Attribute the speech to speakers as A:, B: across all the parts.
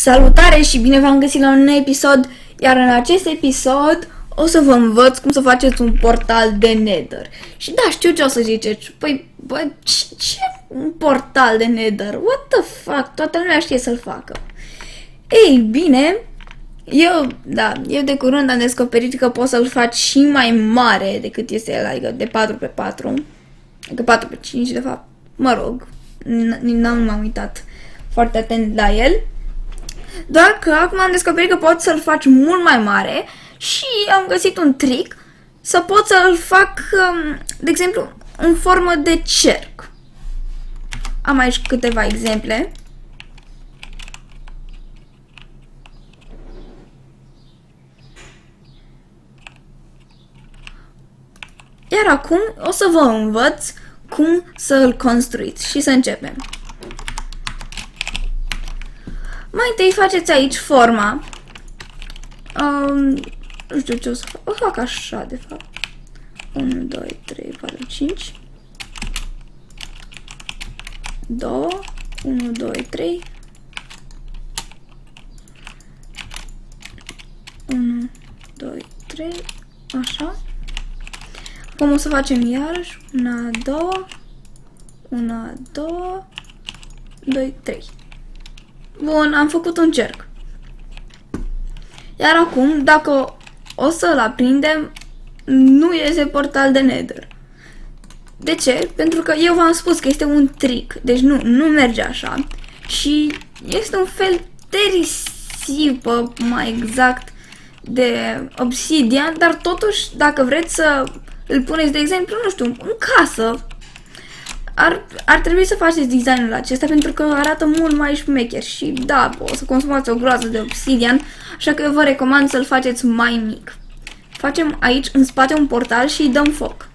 A: Salutare și bine v-am găsit la un nou episod, iar în acest episod o să vă învăț cum să faceți un portal de Nether. Și da, știu ce o să ziceți, păi, ce un portal de Nether? What the fuck? Toată lumea știe să-l facă. Ei, bine, eu de curând am descoperit că poți să-l faci și mai mare decât este el, adică de 4x4, adică 4x5 de fapt, mă rog, nu m-am uitat foarte atent la el. Doar că acum am descoperit că pot să-l faci mult mai mare și am găsit un trick să pot să-l fac, de exemplu, în formă de cerc. Am aici câteva exemple. Iar acum o să vă învăț cum să-l construiți și să începem. Mai întâi faceți aici forma. Nu știu ce o să fac. O fac așa, de fapt. 1, 2, 3, 4, 5. 2, 1, 2, 3. 1, 2, 3. Așa. Acum o să facem iarăși 1, 2, 1, 2, 2, 3. Bun, am făcut un cerc. Iar acum, dacă o să-l aprindem, nu iese portal de Nether. De ce? Pentru că eu v-am spus că este un trick, deci nu merge așa. Și este un fel de risipă, mai exact, de obsidian, dar totuși, dacă vreți să îl puneți, de exemplu, nu știu, în casă, ar trebui să faceți designul acesta pentru că arată mult mai șmecher și da, o să consumați o groază de obsidian, așa că eu vă recomand să-l faceți mai mic. Facem aici în spate un portal și îi dăm foc.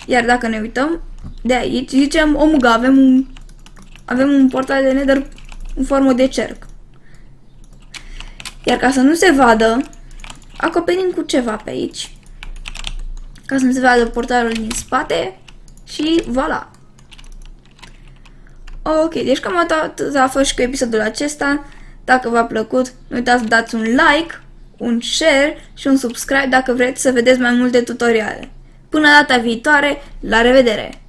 A: Iar dacă ne uităm de aici, zicem, omul, avem un portal de Nether în formă de cerc. Iar ca să nu se vadă, acoperim cu ceva pe aici, ca să nu se vadă portalul din spate. Și voilà. Ok, deci cam atât a fost și cu episodul acesta. Dacă v-a plăcut, nu uitați să dați un like, un share și un subscribe dacă vreți să vedeți mai multe tutoriale. Până data viitoare, la revedere!